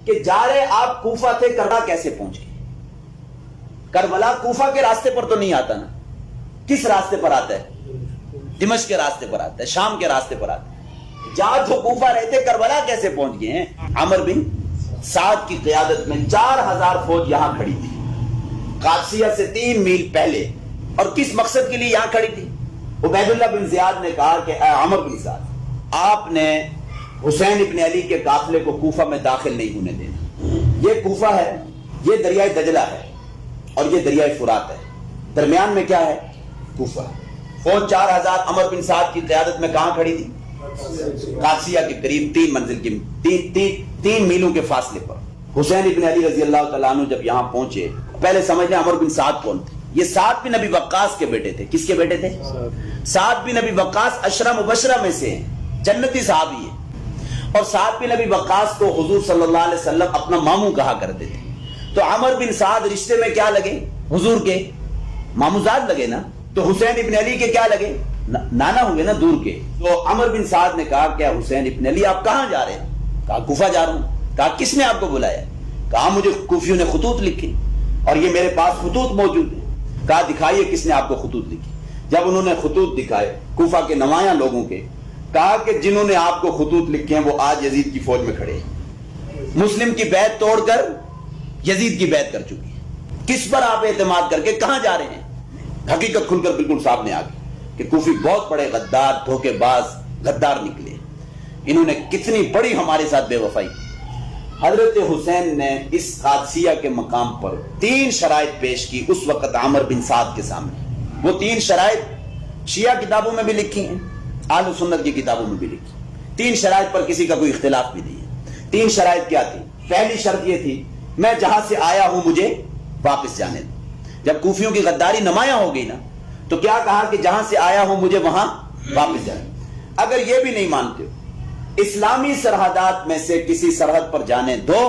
کہ جا رہے آپ کوفہ تھے، کربلا کیسے پہنچ گئے؟ کربلا کوفہ کے راستے پر تو نہیں آتا نا، کس راستے پر آتا ہے؟ دمشق کے راستے پر آتا ہے، شام کے راستے پر آتا ہے۔ جا تو کوفہ رہتے، کربلا کیسے پہنچ گئے ہیں؟ عمر بن سعد کی قیادت میں 4000 فوج یہاں کھڑی تھی، قادسیہ سے 3 میل پہلے، اور کس مقصد کے لیے یہاں کھڑی تھی؟ عبید اللہ بن زیاد نے کہا کہ اے عمر بن سعد، آپ نے حسین ابن علی کے قافلے کو کوفہ میں داخل نہیں ہونے دینا۔ یہ کوفہ ہے، یہ دریائے دجلہ ہے اور یہ دریائے فرات ہے، درمیان میں کیا ہے؟ کوفہ۔ فوج 4000 عمر بن سعد کی قیادت میں کہاں کھڑی تھی؟ قادسیہ کے قریب 3 منزل کی 3 میلوں کے فاصلے پر۔ حسین ابن علی رضی اللہ تعالیٰ عنہ جب یہاں پہنچے، پہلے سمجھ لیں عمر بن سعد کون تھے؟ یہ سعد بن ابی وقاص کے بیٹے تھے۔ کس کے بیٹے تھے؟ سعد بن ابی وقاص 10 مبشرہ میں سے ہیں، جنتی صحابی ہیں، اور سعد بن ابی وقاص کو حضور صلی اللہ علیہ وسلم اپنا ماموں کہا کرتے تھے۔ تو عمر بن سعد رشتے میں کیا لگے؟ حضور کے ماموزاد لگے نا، تو حسین ابن علی کے کیا لگے؟ نانا ہوئے نا، دور کے۔ تو عمر بن سعد نے کہا کہ حسین ابن علی آپ کہاں جا رہے ہیں؟ کہا کوفہ جا رہا ہوں۔ کہا کس نے آپ کو بلایا؟ کہا مجھے کوفیوں نے خطوط لکھے اور یہ میرے پاس خطوط موجود ہیں۔ کہا دکھائیے کس نے آپ کو خطوط لکھی۔ جب انہوں نے خطوط دکھائے کوفہ کے نمایاں لوگوں کے، کہا کہ جنہوں نے آپ کو خطوط لکھے ہیں وہ آج یزید کی فوج میں کھڑے ہیں، مسلم کی بیعت توڑ کر یزید کی بیعت کر چکی ہے۔ کس پر آپ اعتماد کر کے کہاں جا رہے ہیں؟ حقیقت کھل کر بالکل سامنے آ گئی کہ کوفی بہت بڑے غدار، دھوکے باز غدار نکلے۔ انہوں نے کتنی بڑی ہمارے ساتھ بے وفائی کی۔ حضرت حسین نے اس قادسیہ کے مقام پر 3 شرائط پیش کی اس وقت عمر بن سعد کے سامنے۔ وہ 3 شرائط شیعہ کتابوں میں بھی لکھی ہیں، اہل سنت کی کتابوں میں بھی لکھی۔ 3 شرائط پر کسی کا کوئی اختلاف بھی نہیں ہے۔ 3 شرائط کیا تھی؟ پہلی شرط یہ تھی میں جہاں سے آیا ہوں مجھے واپس جانے دو۔ جب کوفیوں کی غداری نمایاں ہو گئی نا، تو کیا کہا کہ جہاں سے آیا ہوں مجھے وہاں واپس جانے دو۔ اگر یہ بھی نہیں مانتے ہو، اسلامی سرحدات میں سے کسی سرحد پر جانے دو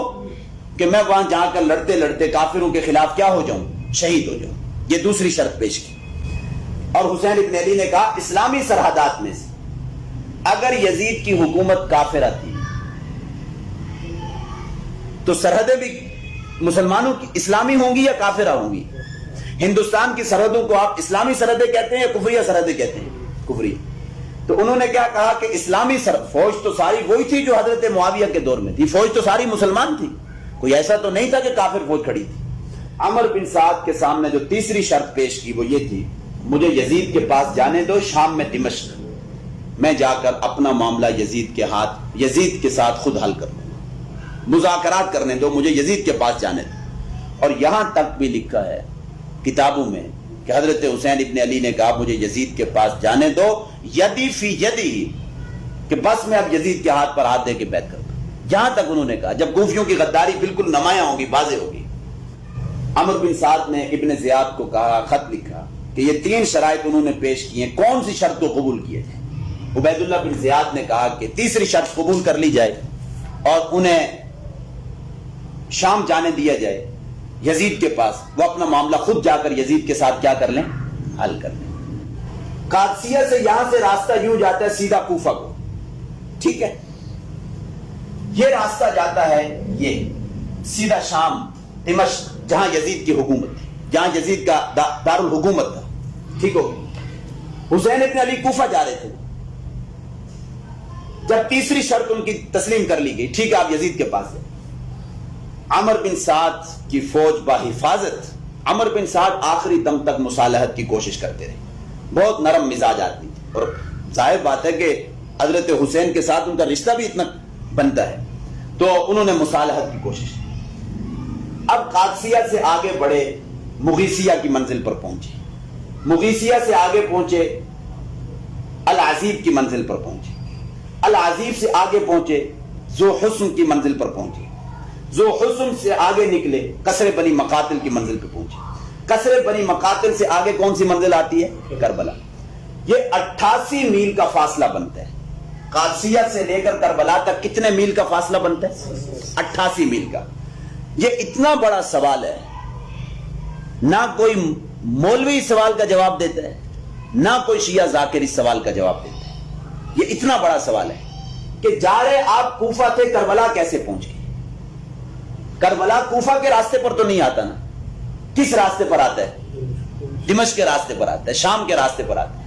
کہ میں وہاں جا کر لڑتے لڑتے کافروں کے خلاف کیا ہو جاؤں؟ شہید ہو جاؤں۔ یہ دوسری شرط پیش کی۔ اور حسین ابن علی نے کہا اسلامی سرحدات میں سے اگر یزید کی حکومت کافرہ تھی تو سرحدیں بھی مسلمانوں کی اسلامی ہوں گی یا کافرہ ہوں گی؟ ہندوستان کی سرحدوں کو آپ اسلامی سرحدیں کہتے ہیں یا کفریہ سرحدیں کہتے ہیں؟ کفریہ۔ تو انہوں نے کیا کہا کہ اسلامی فوج تو ساری وہی تھی جو حضرت معاویہ کے دور میں تھی، فوج تو ساری مسلمان تھی، کوئی ایسا تو نہیں تھا کہ کافر فوج کھڑی تھی۔ عمر بن سعد کے سامنے جو تیسری شرط پیش کی وہ یہ تھی مجھے یزید کے پاس جانے دو، شام میں دمشق، میں جا کر اپنا معاملہ یزید کے ہاتھ یزید کے ساتھ خود حل کر لوں، مذاکرات کرنے دو، مجھے یزید کے پاس جانے دو۔ اور یہاں تک بھی لکھا ہے کتابوں میں کہ حضرت حسین ابن علی نے کہا مجھے یزید کے پاس جانے دو، یدی فی یدی، کہ بس میں اب یزید کے ہاتھ پر ہاتھ دے کے بیعت کرتا ہوں۔ یہاں تک انہوں نے کہا جب کوفیوں کی غداری بالکل نمایاں ہوگی، واضح ہوگی۔ عمر بن سعد نے ابن زیاد کو کہا، خط لکھا کہ یہ 3 شرائط انہوں نے پیش کی ہیں، کون سی شرط کو قبول کیے جائے؟ عبید اللہ بن زیاد نے کہا کہ تیسری شرط قبول کر لی جائے اور انہیں شام جانے دیا جائے یزید کے پاس، وہ اپنا معاملہ خود جا کر یزید کے ساتھ کیا کر لیں؟ حل کر لیں۔ قادسیہ سے یہاں سے راستہ یوں جاتا ہے سیدھا کوفہ کو، ٹھیک ہے؟ یہ راستہ جاتا ہے یہ سیدھا شام، دمشق، جہاں یزید کی حکومت تھی، جہاں یزید کا دارالحکومت تھا، ٹھیک ہو؟ حسین ابن علی کوفہ جا رہے تھے۔ جب تیسری شرط ان کی تسلیم کر لی گئی، ٹھیک ہے آپ یزید کے پاس جائیں، عمر بن سعد کی فوج بحفاظت، عمر بن سعد آخری دم تک مصالحت کی کوشش کرتے رہے، بہت نرم مزاج آدمی تھے، اور ظاہر بات ہے کہ حضرت حسین کے ساتھ ان کا رشتہ بھی اتنا بنتا ہے، تو انہوں نے مصالحت کی کوشش کی۔ اب قادسیہ سے آگے بڑھے، مغیثیہ کی منزل پر پہنچے، مغیثیہ سے آگے پہنچے العزیب کی منزل پر پہنچے، العزیب سے آگے پہنچے ذو حسن کی منزل پر پہنچے، ذو حسن سے آگے نکلے قصر بنی مقاتل کی منزل پہ پہنچے، قصر بنی مقاتل سے آگے کون سی منزل آتی ہے؟ کربلا۔ یہ 88 میل کا فاصلہ بنتا ہے، قادسیہ سے لے کر کربلا تک کتنے میل کا فاصلہ بنتا ہے؟ 88 میل کا۔ یہ اتنا بڑا سوال ہے، نہ کوئی مولوی سوال کا جواب دیتا ہے، نہ کوئی شیعہ ذاکر اس سوال کا جواب دیتا ہے۔ یہ اتنا بڑا سوال ہے کہ جا رہے آپ کوفہ تھے، کربلا کیسے پہنچ گئے؟ کربلا کوفہ کے راستے پر تو نہیں آتا نا. کس راستے پر آتا ہے؟ دمشق کے راستے پر آتا ہے, شام کے راستے پر آتا ہے.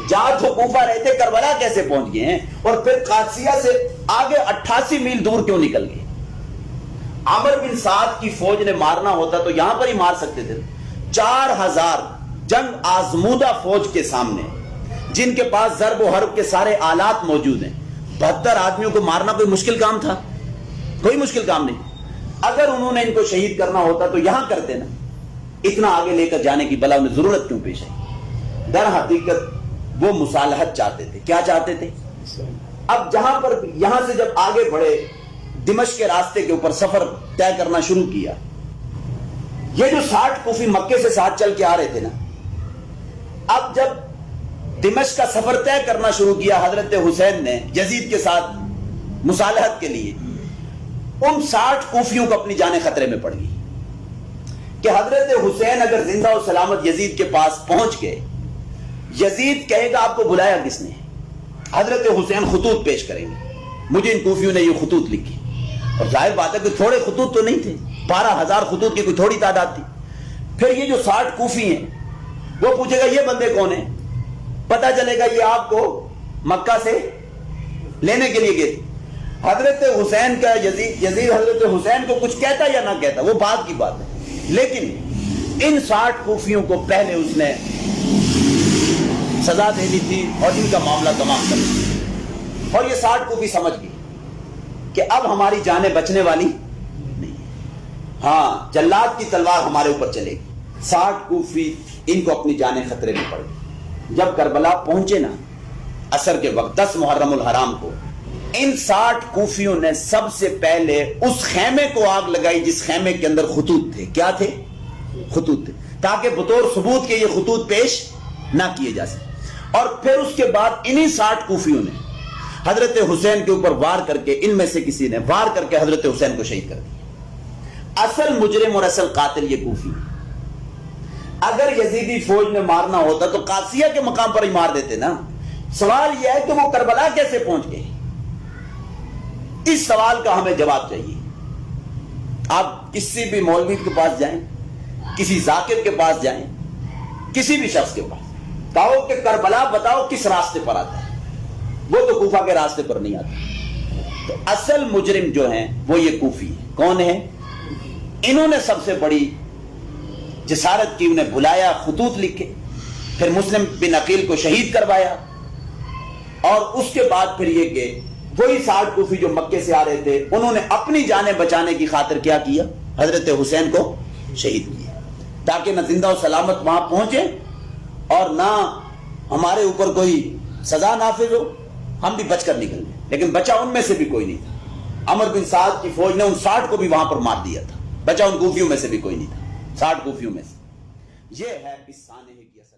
جہاں تو کوفہ رہتے کربلا کیسے پہنچ گئے ہیں؟ اور پھر قادسیہ سے آگے 88 میل دور کیوں نکل گئے؟ عمر بن سعد کی فوج نے مارنا ہوتا تو یہاں پر ہی مار سکتے تھے. 4000 جنگ آزمودہ فوج کے سامنے, جن کے پاس ضرب و حرب کے سارے آلات موجود ہیں, 72 آدمیوں کو مارنا کوئی مشکل کام تھا؟ کوئی مشکل کام نہیں. اگر انہوں نے ان کو شہید کرنا ہوتا تو یہاں کرتے نا. اتنا آگے لے کر جانے کی بلا انہیں ضرورت کیوں پیش آئی؟ در حقیقت وہ مصالحت چاہتے تھے. کیا چاہتے تھے؟ اب جہاں پر یہاں سے جب آگے بڑھے, دمشق کے راستے کے اوپر سفر طے کرنا شروع کیا, یہ جو 60 کوفی مکے سے ساتھ چل کے آ رہے تھے نا, اب جب دمشق کا سفر طے کرنا شروع کیا حضرت حسین نے یزید کے ساتھ مصالحت کے لیے, ان 60 کوفیوں کو اپنی جانیں خطرے میں پڑ گئی کہ حضرت حسین اگر زندہ و سلامت یزید کے پاس پہنچ گئے, یزید کہے گا آپ کو بلایا کس نے؟ حضرت حسین خطوط پیش کریں گے, مجھے ان کوفیوں نے یہ خطوط لکھی. اور ظاہر بات ہے کہ تھوڑے خطوط تو نہیں تھے, 12,000 خطوط کی کوئی تھوڑی تعداد تھی. پھر یہ جو 60 کوفی ہیں وہ پوچھے گا یہ بندے کون ہیں؟ پتا چلے گا یہ آپ کو مکہ سے لینے کے لیے گئے تھے. حضرت حسین کا یزید حضرت حسین کو کچھ کہتا یا نہ کہتا وہ بات کی بات ہے, لیکن ان 60 کوفیوں کو پہلے اس نے سزا دے دی تھی اور ان کا معاملہ تمام کر دیا. اور یہ 60 کوفی سمجھ گئی کہ اب ہماری جانیں بچنے والی نہیں, ہاں جلاد کی تلوار ہمارے اوپر چلے گی. 60 کوفی ان کو اپنی جانیں خطرے میں پڑ گئی. جب کربلا پہنچے نا عصر کے وقت 10 محرم الحرام کو, ان 60 کوفیوں نے سب سے پہلے اس خیمے کو آگ لگائی جس خیمے کے اندر خطوط تھے. کیا تھے؟ خطوط تھے, تاکہ بطور ثبوت کے یہ خطوط پیش نہ کیے جا سکے. اور پھر اس کے بعد انہی 60 کوفیوں نے حضرت حسین کے اوپر وار کر کے, ان میں سے کسی نے وار کر کے حضرت حسین کو شہید کر دیا. اصل مجرم اور اصل قاتل یہ کوفی. اگر یزیدی فوج نے مارنا ہوتا تو قادسیہ کے مقام پر ہی مار دیتے نا. سوال یہ ہے کہ وہ کربلا کیسے پہنچ گئے؟ اس سوال کا ہمیں جواب چاہیے. آپ کسی بھی مولوی کے پاس جائیں, کسی ذاکر کے پاس جائیں, کسی بھی شخص کے پاس کہو کہ کربلا بتاؤ کس راستے پر آتا ہے, وہ تو کوفہ کے راستے پر نہیں آتا. تو اصل مجرم جو ہیں وہ یہ کوفی ہیں. کون ہیں؟ انہوں نے سب سے بڑی جسارت کی, انہیں بلایا, خطوط لکھے, پھر مسلم بن عقیل کو شہید کروایا, اور اس کے بعد پھر یہ کہ وہی 60 کوفی جو مکے سے آ رہے تھے انہوں نے اپنی جانیں بچانے کی خاطر کیا کیا؟ حضرت حسین کو شہید کیا, تاکہ نہ زندہ و سلامت وہاں پہنچے اور نہ ہمارے اوپر کوئی سزا نافذ ہو, ہم بھی بچ کر نکل گئے. لیکن بچا ان میں سے بھی کوئی نہیں تھا. عمر بن سعد کی فوج نے ان 60 کو بھی وہاں پر مار دیا تھا, بچا ان کوفیوں میں سے بھی کوئی نہیں تھا. 60 کوفیوں میں سے. یہ ہے اس سانحے کی اصل